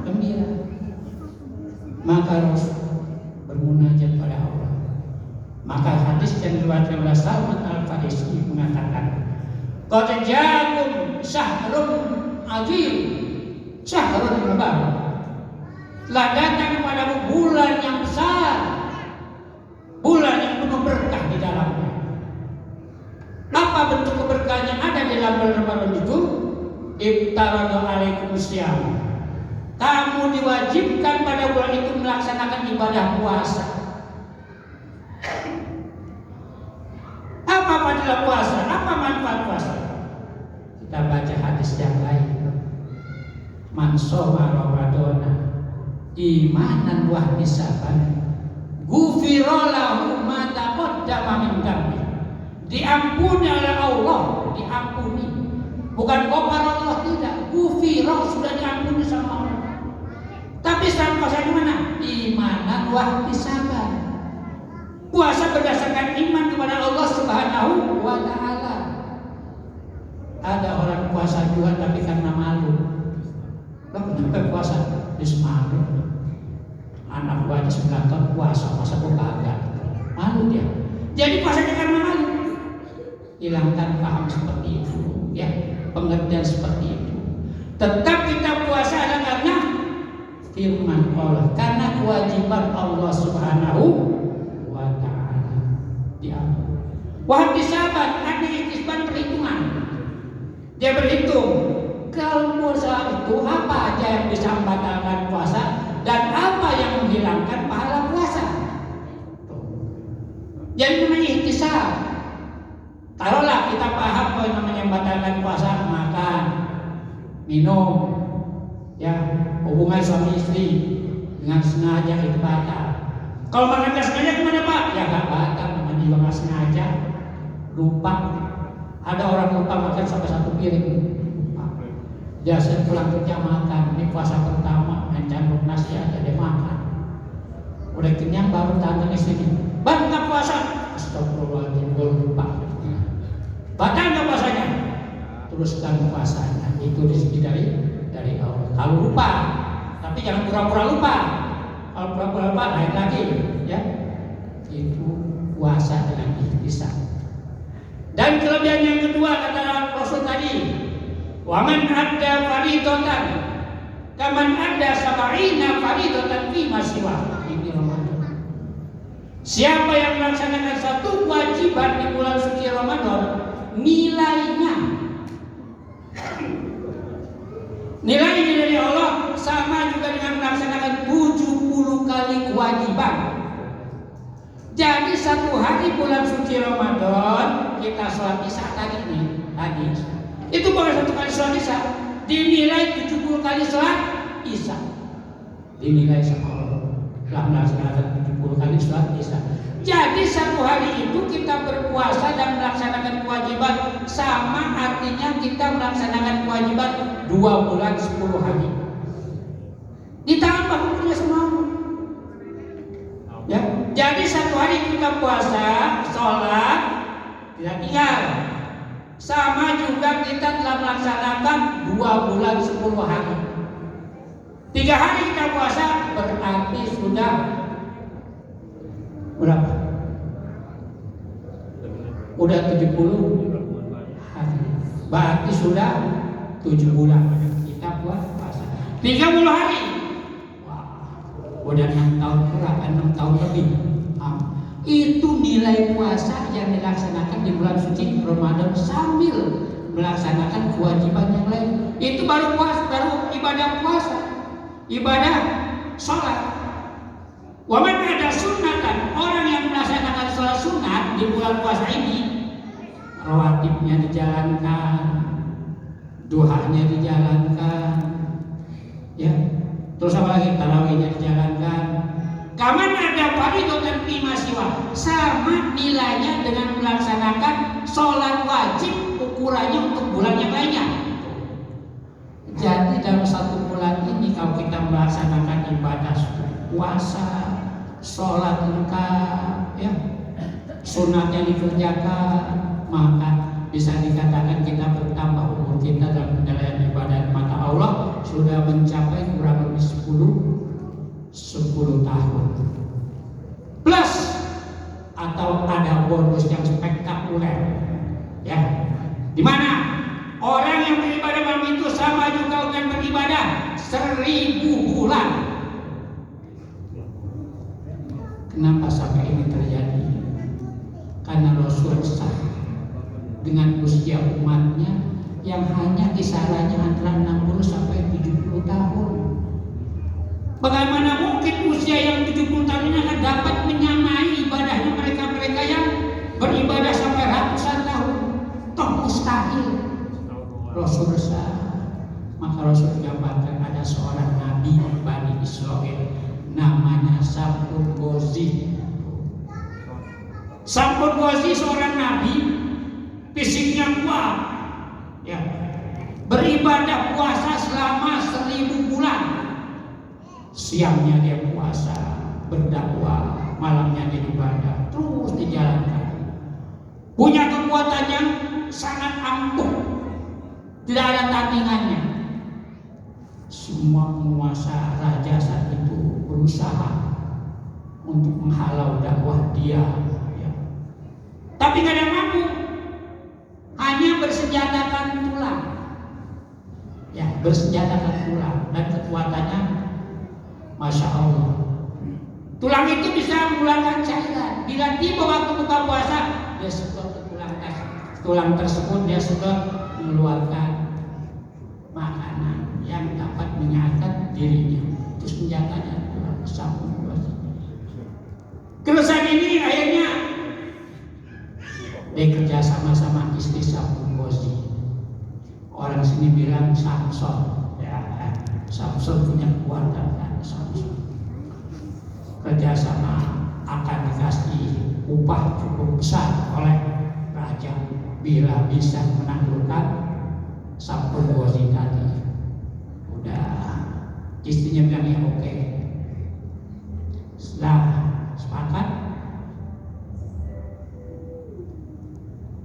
gembira. Maka harus bermunajat pada Allah. Maka hadis yang diriwayatkan oleh Salman Al-Farisi mengatakan, qad ja'akum syahrun azim, syahrun mubarak. Telah datang kepadamu bulan yang besar, bulan yang penuh berkah di dalamnya. Apa bentuk keberkahan yang ada di dalam bulan Ramadan itu? Ibtaradu alaikumusiyam. Kamu diwajibkan pada bulan itu melaksanakan ibadah puasa. Apa fadilah puasa? Apa manfaat puasa? Kita baca hadis yang lain. Man shoma Ramadana imanan wa ihtisaban ghufira lahu ma taqaddama min dhanbi. Diampuni oleh Allah, diampuni. Bukan ghafar Allah, tidak. Ghufira, sudah diampuni sama Allah. Tapi sekarang puasa gimana? Imanan wa ihtisaban. Puasa berdasarkan iman kepada Allah Subhanahu wa ta'ala. Ada orang puasa juga tapi karena malu. Lo kenapa puasa? Terus malu. Anak gua aja 9 tahun puasa, masa gua kagak. Malu dia. Jadi puasanya karena malu. Hilangkan paham seperti itu, ya, pengertian seperti itu. Tetap kita puasa adalah karena firman Allah, karena kewajiban Allah Subhanahu wa ta'ala. Diampuni. Wahab disabat, ada ihtisban perhitungan. Dia berhitung kalau puasa itu apa aja yang bisa membatalkan puasa dan apa yang menghilangkan pahala puasa. Jadi namanya ihtisab. Taruhlah kita paham bahwa namanya membatalkan puasa, makan, minum, ya, hubungan suami istri dengan sengaja itu batal. Kalau makan nggak sengaja gimana Pak? Ya nggak batal, namanya juga nggak sengaja. Lupa. Ada orang lupa makan sampai 1 piring. Biasanya pulang kerja makan, ini puasa pertama, mencanduk nasi aja dia makan. Udah kenyang baru tanya istri, "Bang, nggak puasa?" Astagfirullahaladzim, gue lupa. Batal nggak puasanya? Teruskan puasanya. Itu rezeki dari Allah. Kalau lupa, tapi jangan pura-pura lupa. Kalau pura-pura lupa, lain lagi, ya. Itu puasa dengan ihtisab. Dan kelebihan yang kedua kata Rasul tadi, waman ada faridatan, kaman ada sabarina faridatan fi masiwa. Ini Ramadan. Siapa yang melaksanakan satu kewajiban di bulan suci Ramadan, nilainya dari Allah sama juga dengan melaksanakan 70 kali kewajiban. Jadi 1 hari bulan suci Ramadan kita sholat isya tadi. Itu baru 1 kali sholat isya dinilai 70 kali sholat isya. Dinilai sama Allah telah melaksanakan 70 kali sholat isya. Jadi 1 hari itu kita berpuasa dan melaksanakan kewajiban sama, artinya kita melaksanakan kewajiban 2 bulan 10 hari. Ditambah hukumnya semua. Ya, jadi 1 hari kita puasa, sholat, tidak tinggal. Sama juga kita telah melaksanakan 2 bulan 10 hari. 3 hari kita puasa berarti sudah berapa? Udah 70 hari. Berarti sudah 7 bulan kita puasa. 30 hari. Wah, udah 6 tahun kurang, 6 tahun lebih. Itu nilai puasa yang dilaksanakan di bulan suci Ramadan sambil melaksanakan kewajiban yang lain. Itu baru puasa, baru ibadah puasa, ibadah sholat. Waman ada sunatan, orang yang melaksanakan sholat sunat di bulan puasa ini, rawatibnya dijalankan, duhanya dijalankan, ya, terus apa lagi, tarawihnya dijalankan. Kaman ada fardhu fi masiwa, sama nilainya dengan melaksanakan sholat wajib ukurannya untuk bulan yang lainnya. Jadi dalam 1 bulan ini kalau kita melaksanakan ibadah puasa, sholat lengkap, ya, sunatnya dikerjakan, maka bisa dikatakan kita bertambah umur kita dalam penilaian ibadah mata Allah sudah mencapai kurang lebih bonus yang spektakuler. Ya, di mana orang yang beribadah malam itu sama juga dengan beribadah 1000 bulan. Kenapa sampai ini terjadi? Karena Rasul sah dengan usia umatnya yang hanya kisarannya antara 60 sampai 70 tahun. Bagaimana mungkin usia yang 70 tahun ini akan dapat menyamai ibadahnya mereka-mereka yang beribadah sampai ratusan tahun? Toh mustahil. Rasul sah. Maka Rasul gambarkan ada seorang nabi Bani Israel namanya Shamsun Ghazi. Shamsun Ghazi seorang nabi, fisiknya kuat, ya, beribadah puasa selama 1000 bulan. Siangnya dia puasa, berdakwah, malamnya dia ibadah, terus dijalankan. Punya kekuatan yang sangat ampuh, tidak ada tandingannya. Semua penguasa raja saat itu berusaha untuk menghalau dakwah dia, ya. Tapi nggak ada mampu, hanya bersenjatakan tulang, ya, bersenjatakan tulang, dan kekuatannya Masya Allah. Tulang itu bisa mengeluarkan cairan. Bila tiba waktu buka puasa, dia sedot ke tulang tersebut, dia sudah mengeluarkan makanan yang dapat menyehatkan dirinya. Itu senjatanya tulang Shamsun Ghazi. Kelusan ini akhirnya dia kerja sama-sama istri Shamsun Ghazi. Orang sini bilang Samson, ya, Samson punya kekuatan kan, Samson. Kerjasama akan dikasih upah cukup besar oleh raja bila bisa menaklukkan Shamsun Ghazi tadi. Udah istrinya bilang ya oke. Setelah sepakat,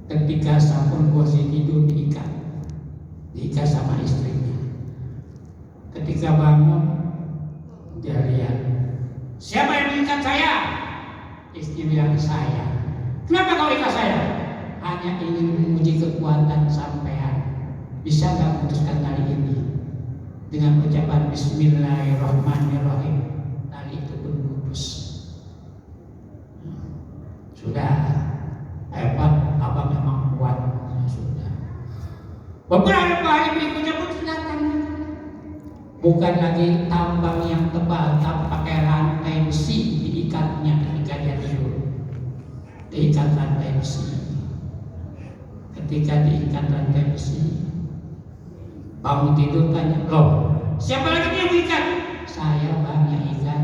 ketika Shamsun Ghazi tidur diikat sama istrinya. Ketika bangun, dia lihat, siapa yang mengikat saya? Istri bilang, saya. Kenapa kau ikat saya? Hanya ingin menguji kekuatan sampean. Bisa nggak memutuskan tali ini? Dengan ucapan Bismillahirrahmanirrahim, tali itu pun putus. Sudah hebat, abang memang kuat. Sudah. Beberapa hari berikutnya pun kelihatan. Bukan lagi tambang yang tebal, tapi pakai rantai besi diikatnya ketika dia tidur. Diikat rantai besi. Ketika diikat rantai besi, bangun tidur tanya, loh, siapa lagi yang mengikat? Saya bang yang ikat.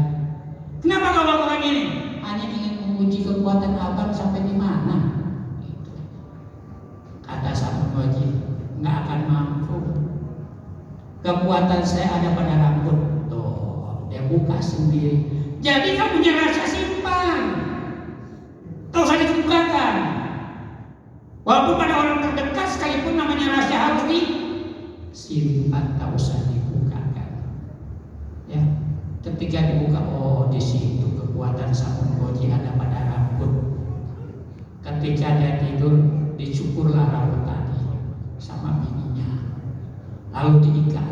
Kenapa kau lakukan ini? Hanya ingin menguji kekuatan abang sampai di mana. Gitu. Kata Shamsun Ghazi, nggak akan mampu. Kekuatan saya ada pada rambut. Tuh, dia buka sendiri. Jadi kamu punya rahasia simpan. Tak usah dibukakan. Walaupun pada orang terdekat sekalipun namanya rahasia harus disimpan, tak usah dibukakan. Ya, ketika dibuka, oh di situ kekuatan Shamsun Ghazi ada pada rambut. Ketika dia tidur, dicukurlah rambut tadi sama bininya, lalu diikat.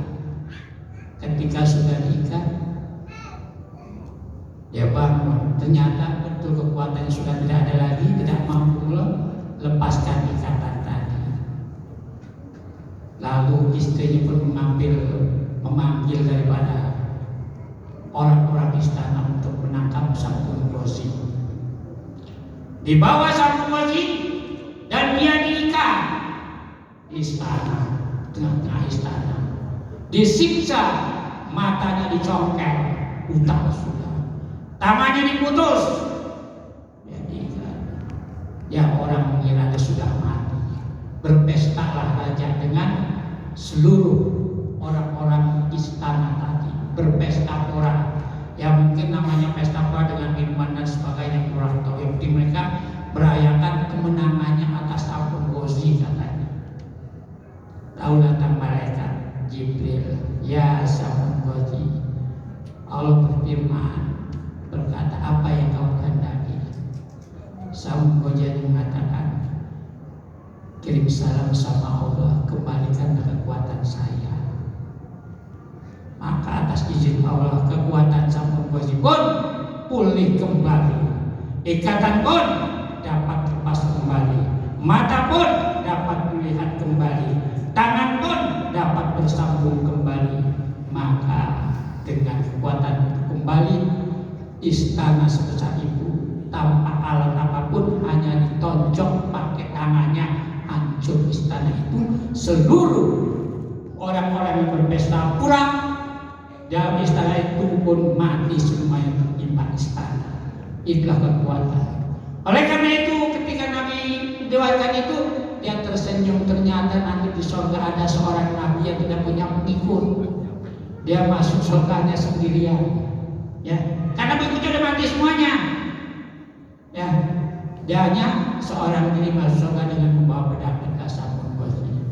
Ketika sudah diikat, dia bangun. Ternyata betul kekuatannya sudah tidak ada lagi, tidak mampu lepaskan ikatan tadi. Lalu istrinya pun memanggil daripada orang-orang istana untuk menangkap Shamsun Ghazi. Dibawa Shamsun Ghazi dan dia diikat di istana, tengah-tengah istana. Disiksa, matanya dicongkel, buta sudah. Tangannya diputus. Ya, orang mengira dia sudah mati. Berpestalah raja dengan seluruh orang-orang istana tadi. Berpesta pora. Ya mungkin namanya pesta pora dengan minuman dan sebagainya, kurang tahu. Yang penting mereka merayakan kemenangannya atas Shamsun Ghazi katanya. Tahu datang malaikat Jibril, ya Shamsun Ghazi, Allah berfirman, berkata, apa yang kau kehendaki? Shamsun Ghazi kirim salam sama Allah, kembalikan kekuatan saya. Maka atas izin Allah kekuatan sampun pun pulih kembali, ikatan pun dapat lepas kembali, mata pun dapat melihat kembali, tangan pun dapat bersambung kembali. Maka dengan kekuatan kembali, istana sebesar itu tanpa alat apapun, hanya ditonjok pakai tangannya, hancur istana itu. Seluruh orang-orang yang berpesta kurang dalam istana itu pun mati semua yang tertimpa istana. Itulah kekuatan. Oleh karena itu ketika Nabi dewakan itu, dia tersenyum. Ternyata nanti di surga ada seorang nabi yang tidak punya pengikut. Dia masuk surganya sendirian, ya, karena pengikutnya sudah mati semuanya. Ya, dia hanya seorang diri masuk surga dengan membawa pedang dan sampun bosinya.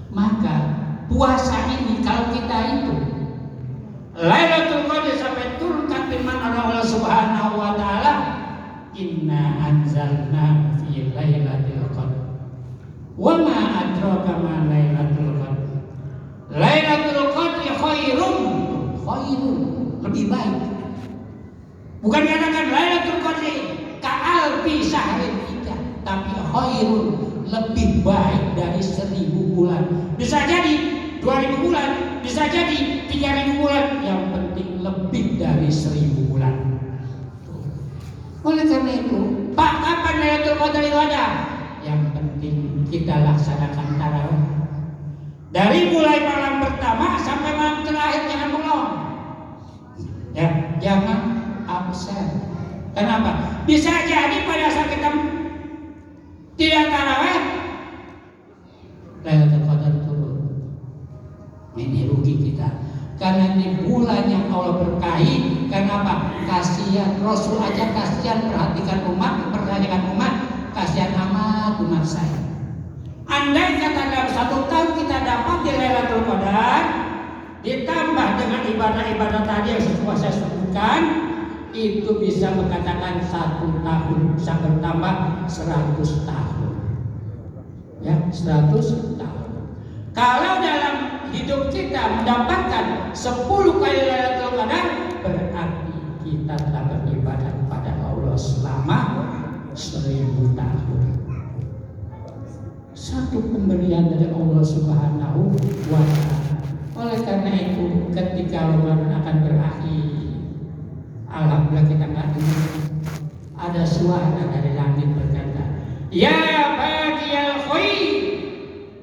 Maka puasa ini kalau kita itu Lailatul Qadar sampai turunkan firman Allah Subhanahu wa taala, inna anzalna fi lailatul qadar. Wa ma adraka ma lailatul qadar. Lailatul qadri khairun, lebih baik. Bukan katakan Lailatul Qadri ka'alfi syahrin tidak, tapi khairun, lebih baik dari 1000 bulan. Bisa jadi 2000 bulan, bisa jadi 3000 bulan, yang penting lebih dari 1000 bulan. Oleh karena itu, Pak, kapan Lailatul Qadar itu ada? Yang penting kita laksanakan tarawih. Dari mulai malam pertama sampai malam terakhir, jangan bengong. Ya, jangan absen. Kenapa? Bisa jadi pada saat kita tidak tarawih, Lailatul Qadar turun. Ini rugi kita. Karena ini bulan yang Allah berkahi. Kenapa? Kasihan Rasul aja, kasihan perhatikan umat, kasihan amat umat saya. Andai kata dalam 1 tahun kita dapat di Lailatul Qadar, ditambah dengan ibadah-ibadah tadi yang saya sebutkan, itu bisa mengatakan 1 tahun bisa bertambah 100 tahun. Ya, 100 tahun. Kalau dalam hidup kita mendapatkan 10 kali Lailatul Qadar, berarti kita telah beribadah kepada Allah selama 1000 tahun. Satu pemberian dari Allah Subhanahu wa ta'ala. Oleh karena itu, ketika Ramadan akan berakhir, alhamdulillah kita nggak dengar ada suara dari langit berkata, ya bagiyal khair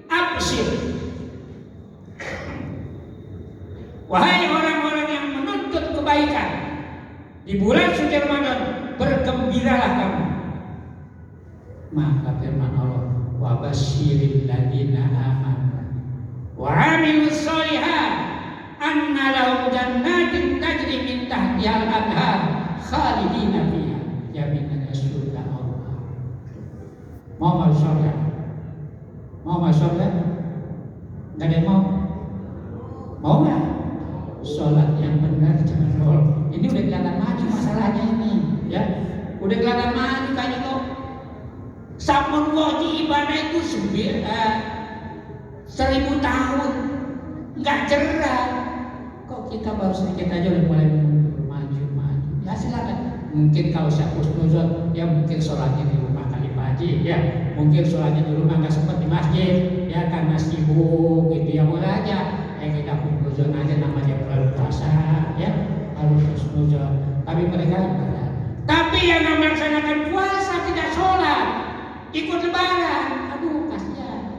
abshir. Wahai orang-orang yang menuntut kebaikan di bulan suci Ramadan, bergembiralah kamu. Maka firman Allah, wa basyiril ladina amanu wa amilus sholihat anna lahum jannatin tajri min tahtihal anhar khalidina fiha jaminan surga Allah. Mau masuk surga? Mau masuk surga? Enggak ada yang mau? Mau nggak? Sholat yang benar, jangan nol. Ini udah kelihatan maju masalahnya ini, ya. Udah kelihatan maju kayaknya kok. Sampun wajib ibadah itu 1000 tahun, nggak cerah. Kok kita baru sedikit aja udah mulai maju. Ya silakan. Mungkin kalau saya husnuzon, ya mungkin sholatnya di rumah kali Pak Haji, ya. Mungkin sholatnya di rumah nggak sempat di masjid, ya karena sibuk gitu, ya boleh aja. Kita husnuzon aja, namanya bulan puasa, ya harus husnuzon. Tapi mereka ibadah. Tapi yang melaksanakan puasa tidak sholat, ikut lebaran, aduh kasihan.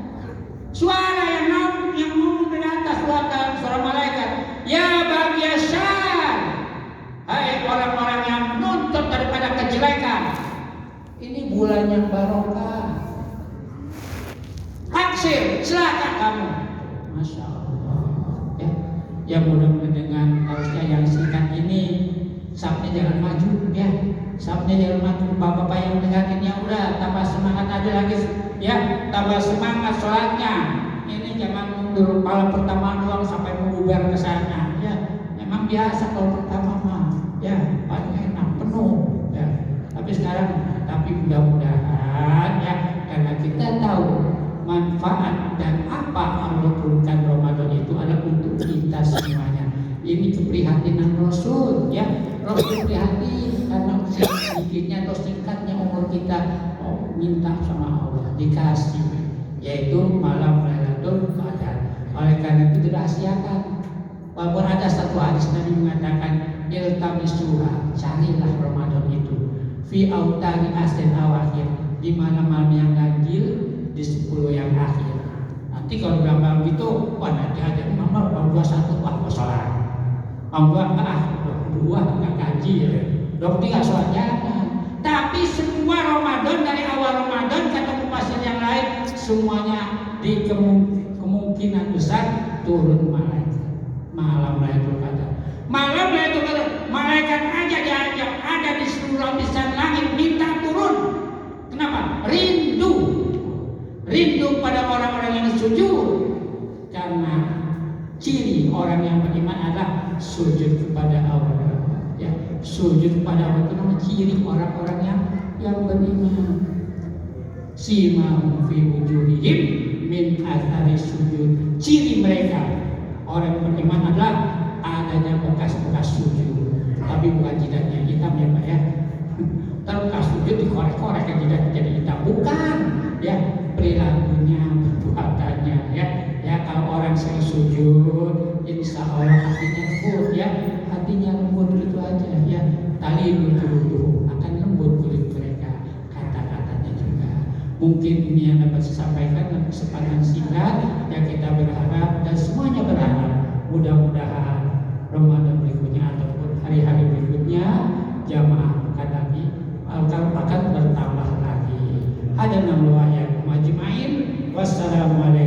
Suara yang ngomong dari atas suara malaikat, ya bagyasyar, hai orang-orang yang menuntut daripada kejelekan. Ini bulan yang barokah. Aksir, silakan kamu. Masya Allah. Ya mudah-mudahan dengan harusnya yang singkat ini, sabnya jangan maju, ya. Sabnya jangan maju. Bapak-bapak yang dengarin, ya udah tambah semangat aja lagi, ya. Tambah semangat sholatnya. Ini jangan mundur malam pertama doang sampai mengubar ke sana, ya. Memang biasa kalau pertama mah, ya paling enak penuh, ya. Tapi sekarang, tapi mudah-mudahan ya, karena kita tahu manfaat dan apa Allah turunkan Ramadan itu adalah untuk kita semuanya. Ini keprihatinan Rasul, ya. Rasul prihatin karena sedikitnya atau singkatnya umur kita, minta sama Allah dikasih, yaitu malam Lailatul Qadar. Oleh karena itu dirahasiakan. Walaupun ada satu hadis Nabi mengatakan, iltamisuha, carilah Ramadan itu fi autari asrin awakhir, di malam-malam yang ganjil, di 10 yang akhir. Nanti kalau bilang malam gitu, wah nanti ada malam 21, wah mau sholat. Malam 2 nggak ganjil, 23 sholat, jangan. Tapi semua Ramadan, dari awal Ramadan kata mufasir yang lain, semuanya di kemungkinan besar turun malaikat. Malam Lailatul Qadar. Malam Lailatul Qadar, malaikat aja diajak ada di seluruh lapisan langit minta turun. Kenapa? Rindu pada orang-orang yang sujud. Karena ciri orang yang beriman adalah sujud kepada Allah. Ya, sujud kepada Allah itu ciri orang-orang yang beriman. Simahum fi wujuhihim min athari sujud. Ciri mereka orang yang beriman adalah adanya bekas-bekas sujud. Tapi bukan jidatnya hitam ya Pak ya. Bekas sujud dikorek-korek kan jidat jadi hitam, bukan ya, perilakunya, perbuatannya ya. Ya kalau orang sering sujud, insya Allah hatinya lembut ya, hatinya lembut gitu aja ya. Tali lucu akan lembut kulit mereka, kata-katanya juga. Mungkin ini yang dapat saya sampaikan dalam kesempatan singkat. Ya kita berharap dan semuanya berharap mudah-mudahan Ramadan berikutnya ataupun hari-hari berikutnya jamaah akan bertambah lagi. Ada namanya majma'in. Wassalamualaikum.